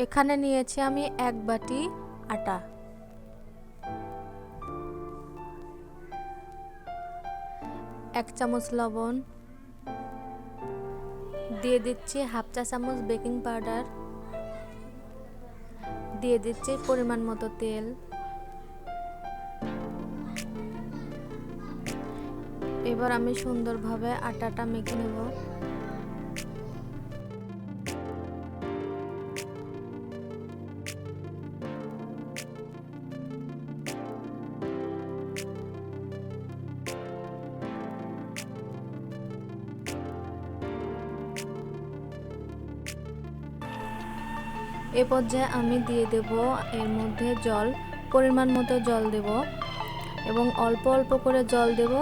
এখানে নিয়েছি আমি 1 বাটি আটা, 1 চামচ লবণ, দিয়ে দিচ্ছি হাফ চা চামচ বেকিং পাউডার, দিয়ে দিচ্ছি পরিমাণ মতো তেল। এবার আমি সুন্দরভাবে আটাটা মেখে নেব। এ পর্যায়ে আমি দিয়ে দেব এর মধ্যে জল, পরিমাণ মতো জল দেব এবং অল্প অল্প করে জল দেব।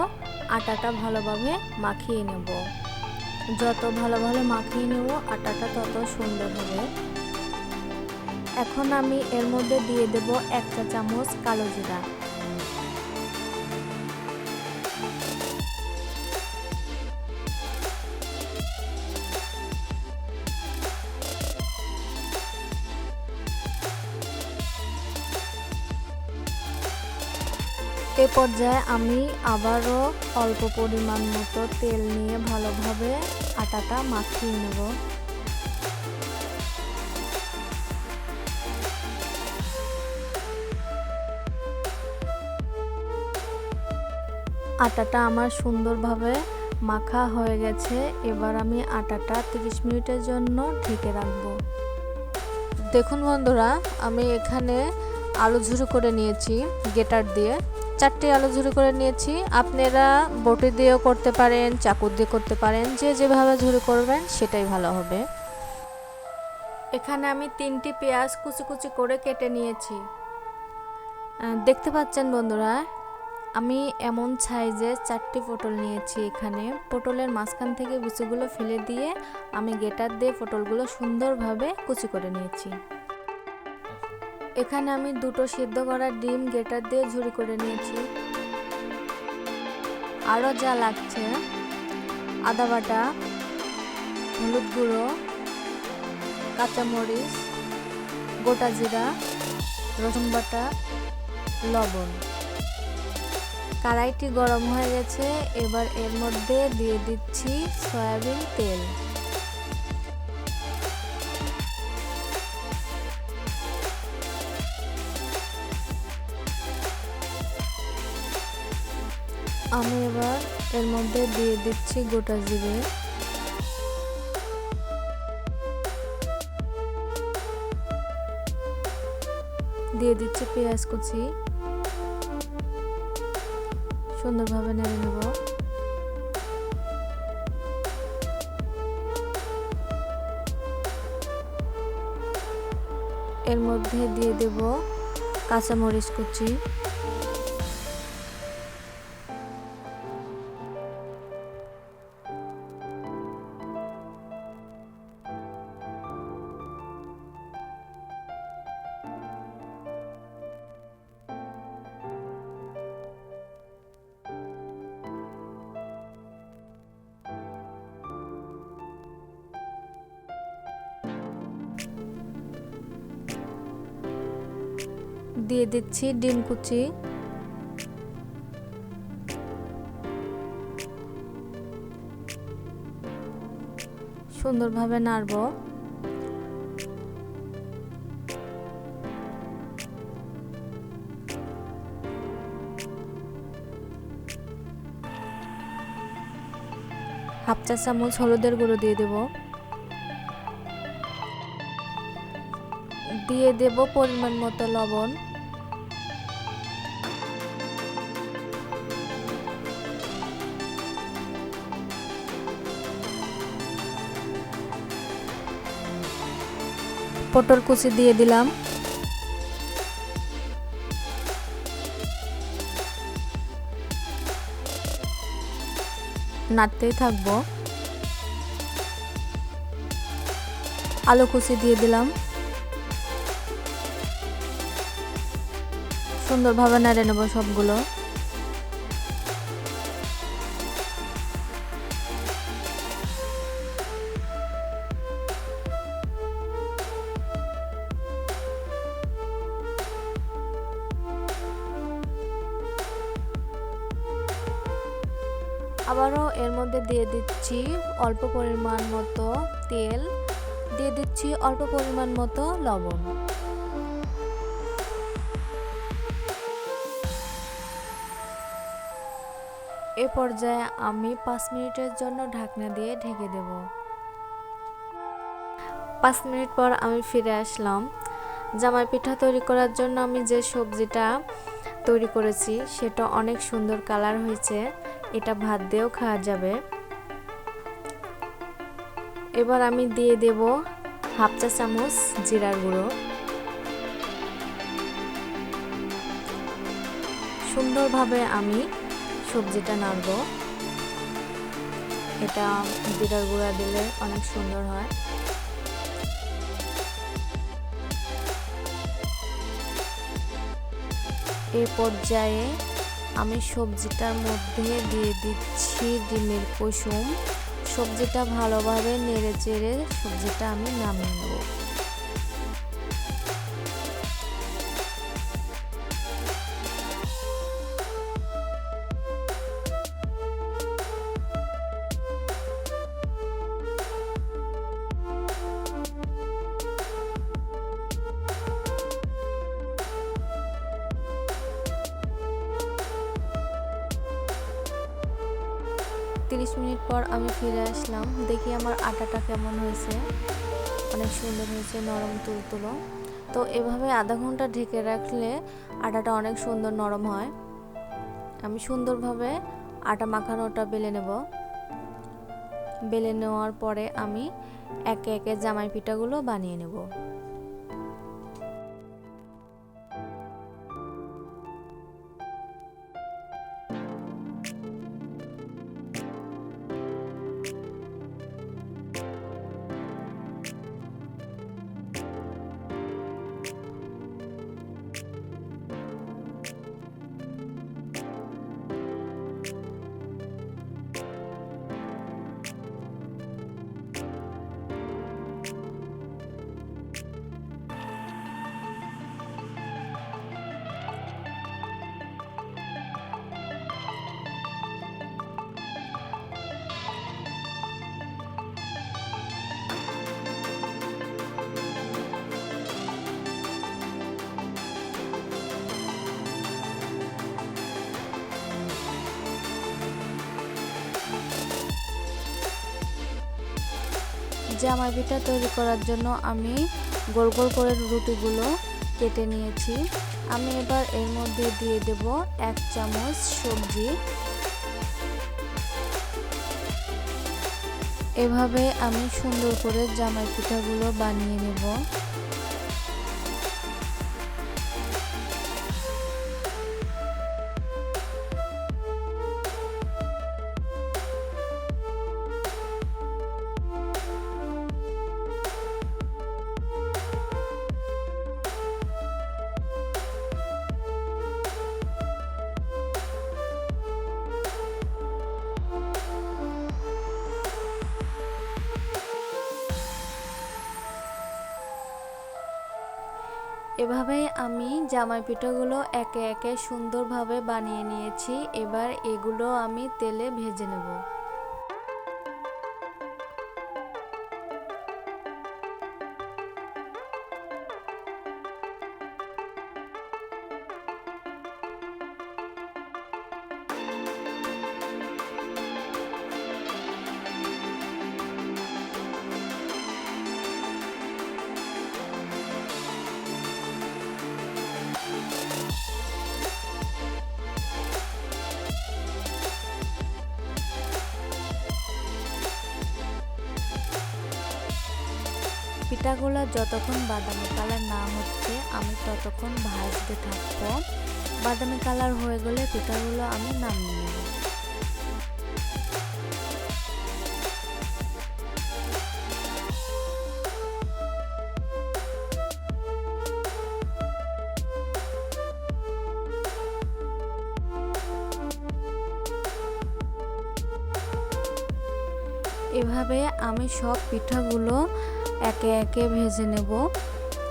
আটাটা ভালোভাবে মাখিয়ে নেব। যত ভালোভাবে মাখিয়ে নেব আটাটা তত সুন্দর হবে। এখন আমি এর মধ্যে দিয়ে দেব 1 চা চামচ কালো জিরা, এ পর্যায়ে আমি আবারও অল্প পরিমাণ মতো তেল নিয়ে ভালোভাবে আটাটা মাখিয়ে নেব। আটাটা আমার সুন্দরভাবে মাখা হয়ে গেছে। এবার আমি আটাটা 30 মিনিটের জন্য ঢেকে রাখবো। দেখুন বন্ধুরা, আমি এখানে আলু ঝুরো করে নিয়েছি গ্রেটার দিয়ে। 4টি আলু ঝুরো করে নিয়েছি। আপনারা বটি দিয়েও করতে পারেন, চাকু দিয়ে করতে পারেন, যে যেভাবে ঝুরো করবেন সেটাই ভালো হবে। এখানে আমি 3টি পেঁয়াজ কুচি কুচি করে কেটে নিয়েছি। দেখতে পাচ্ছেন বন্ধুরা, আমি এমন সাইজে 4টি পটল নিয়েছি। এখানে পটলের মাঝখান থেকে বিচিগুলো ফেলে দিয়ে আমি গ্রেটার দিয়ে পটলগুলো সুন্দরভাবে কুচি করে নিয়েছি। এখানে আমি 2টো সিদ্ধ করা ডিম গ্রেটার দিয়ে ঝুরি করে নিয়েছি। আরও যা লাগছে: আদা বাটা, হলুদ গুঁড়ো, কাঁচামরিচ, গোটা জিরা, রসুন বাটা, লবণ। কড়াইটি গরম হয়ে গেছে। এবার এর মধ্যে দিয়ে দিচ্ছি সয়াবিন তেল। আমি এবার এর মধ্যে দিয়ে দিচ্ছি গোটা জিরে, দিয়ে দিচ্ছি পেঁয়াজ কুচি, সুন্দরভাবে নেড়ে নেব। এর মধ্যে দিয়ে দেব কাঁচামরিচ কুচি, দিয়ে দিচ্ছি ডিম কুচি, সুন্দরভাবে নাড়ব। হাফ চা চামচ হলুদের গুঁড়ো দিয়ে দেব। দিয়ে দেব পরিমাণ মতো লবণ। পটল কুচি দিয়ে দিলাম। নাড়তেই থাকবো। আলু কুচি দিয়ে দিলাম। সুন্দরভাবে নেড়ে নেব সবগুলো। আবারও এর মধ্যে দিয়ে দিচ্ছি অল্প পরিমাণ মতো তেল, দিয়ে দিচ্ছি অল্প পরিমাণ মতো লবণ। এ পর্যায়ে আমি 5 মিনিটের জন্য ঢাকনা দিয়ে ঢেকে দেব। 5 মিনিট পর আমি ফিরে আসলাম। জামাই পিঠা তৈরি করার জন্য আমি যে সবজিটা তৈরি করেছি সেটা অনেক সুন্দর কালার হয়েছে, এটা ভাত দিয়েও খাওয়া যাবে। এবার আমি দিয়ে দেব হাফ চা চামচ জিরার গুঁড়ো। সুন্দরভাবে আমি সবজিটা নাড়ব, এটা জিরার গুঁড়া দিলে অনেক সুন্দর হয়। এই পর্যায়ে আমি সবজিটার মধ্যে দিয়ে দিচ্ছি ডিমের কুসুম। সবজিটা ভালোভাবে নেড়ে চেড়ে সবজিটা আমি নামিয়ে নেব। 30 মিনিট পর আমি ফিরে আসলাম। দেখি আমার আটাটা কেমন হয়েছে, অনেক সুন্দর হয়েছে, নরম তুলতুলো। তো এভাবে আধা ঘন্টা ঢেকে রাখলে আটাটা অনেক সুন্দর নরম হয়। আমি সুন্দরভাবে আটা মাখানোটা বেলে নেব। বেলে নেওয়ার পরে আমি একে একে জামাই পিঠাগুলো বানিয়ে নেব। জামাই পিঠা তৈরি করার জন্য আমি গোল গোল করে রুটিগুলো কেটে নিয়েছি। আমি এবার এর মধ্যে দিয়ে দেব 1 চামচ সবজি। এভাবে আমি সুন্দর করে জামাই পিঠাগুলো বানিয়ে নেব। এভাবে আমি জামাই পিঠাগুলো একে একে সুন্দরভাবে বানিয়ে নিয়েছি। এবার এগুলো আমি তেলে ভেজে নেব। পিঠাগুলো যতক্ষণ বাদামি কালার না হচ্ছে আমি ততক্ষণ ভাজতে থাকবো। বাদামি কালার হয়ে গেলে পিঠাগুলো আমি নামিয়ে নেব। এভাবে আমি সব পিঠাগুলো একে একে ভেজে নেব।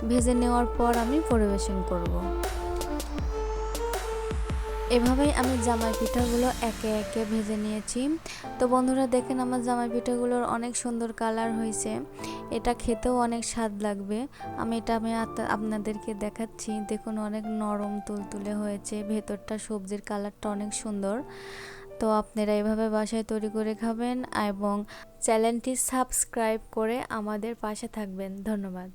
ভেজে নেওয়ার পর আমি পরিবেশন করব। এভাবেই আমি জামাই পিঠাগুলো একে একে ভেজে নিয়েছি। তো বন্ধুরা দেখেন আমার জামাই পিঠাগুলোর অনেক সুন্দর কালার হয়েছে, এটা খেতেও অনেক স্বাদ লাগবে। আমি আপনাদেরকে দেখাচ্ছি, দেখুন অনেক নরম তুলতুলে হয়েছে, ভেতরটা সবজির কালারটা অনেক সুন্দর। তো আপনারা এভাবে বাসায় তৈরি করে খাবেন এবং চ্যানেলটি সাবস্ক্রাইব করে আমাদের পাশে থাকবেন। ধন্যবাদ।